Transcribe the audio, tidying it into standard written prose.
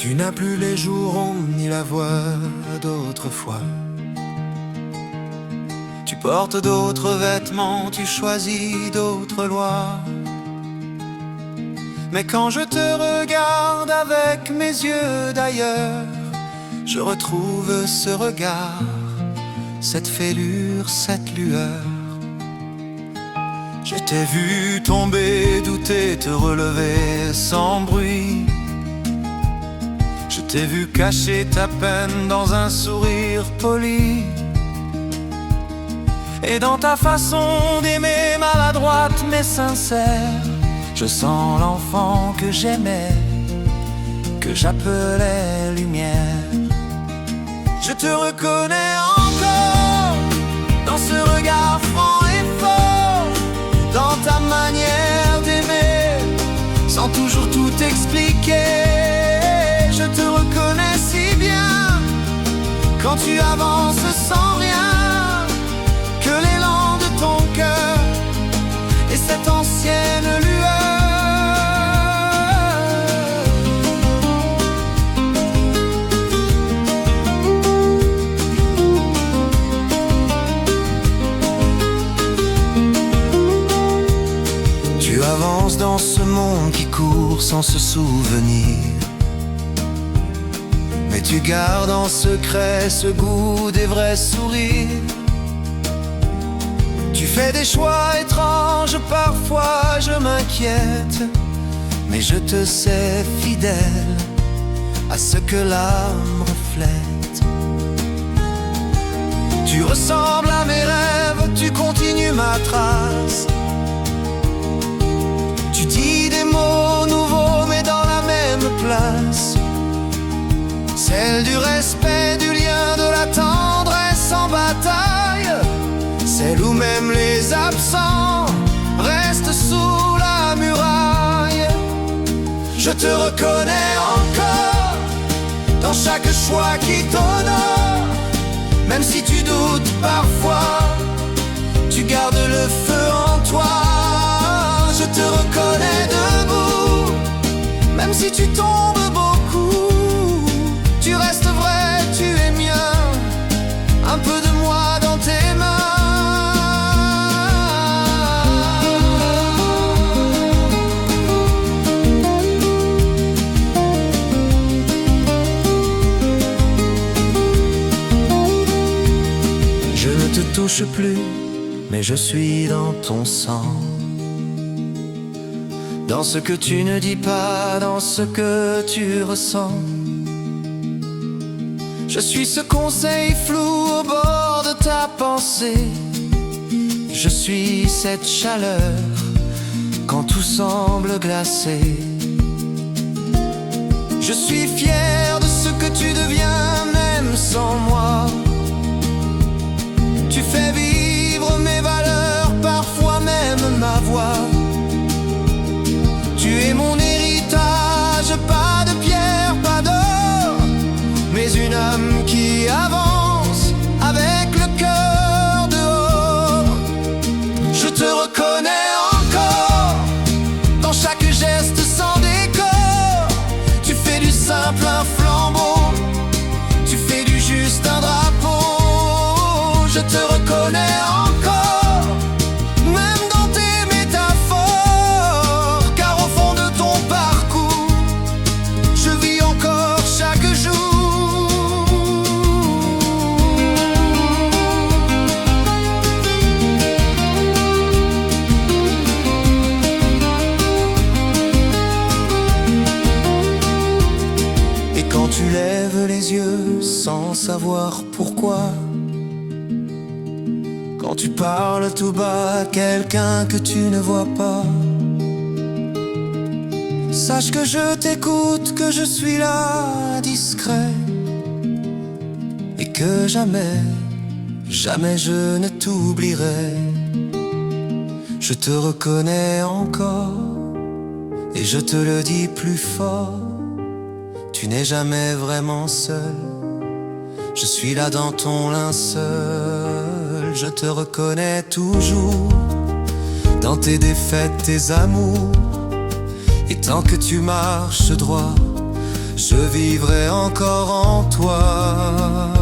Tu n'as plus les joues rondes ni la voix d'autrefois. Tu portes d'autres vêtements, tu choisis d'autres lois. Mais quand je te regarde avec mes yeux d'ailleurs, je retrouve ce regard, cette fêlure, cette lueur. Je t'ai vu tomber, douter, te relever sans bruit. Je t'ai vu cacher ta peine dans un sourire poli. Et dans ta façon d'aimer maladroite mais sincère, je sens l'enfant que j'aimais, que j'appelais lumière. Je te reconnais encore dans ce regard franc et fort, dans ta manière d'aimer, sans toujours tout expliquer. Je te reconnais si bien quand tu avances sans rien, que l'élan de ton cœur et cette ancienne lueur. Tu avances dans ce monde qui court sans se souvenir, mais tu gardes en secret ce goût des vrais sourires. Tu fais des choix étranges, parfois je m'inquiète, mais je te sais fidèle à ce que l'âme reflète. Tu ressembles à mes rêves, tu continues ma trace. Tu dis des mots nouveaux mais dans la même place, celle du respect, du lien, de la tendresse en bataille, celle où même les absents restent sous la muraille. Je te reconnais encore dans chaque choix qui t'honore, même si tu doutes parfois, tu gardes le feu en toi. Je te reconnais debout, même si tu tombes beaucoup, tu restes vrai, tu es mien, un peu de moi dans tes mains. Je ne te touche plus, mais je suis dans ton sang, dans ce que tu ne dis pas, dans ce que tu ressens. Je suis ce conseil flou au bord de ta pensée. Je suis cette chaleur quand tout semble glacé. Je suis fier de ce que tu deviens même sans moi. Tu fais vivre mes valeurs, parfois même ma voix. Tu es mon héritage, pas de pierre, pas d'or, mais une âme qui avance avec le cœur dehors. Je te reconnais encore dans chaque geste sans décor. Tu fais du simple un flambeau, tu fais du juste un drapeau. Je te reconnais encore, même dans tes métaphores, car au fond de ton parcours, je vis encore chaque jour. Et quand tu lèves les yeux sans savoir pourquoi, quand tu parles tout bas à quelqu'un que tu ne vois pas, sache que je t'écoute, que je suis là, discret, et que jamais, jamais je ne t'oublierai. Je te reconnais encore, et je te le dis plus fort, tu n'es jamais vraiment seul. Je suis là dans ton linceul, je te reconnais toujours, dans tes défaites, tes amours. Et tant que tu marches droit, je vivrai encore en toi.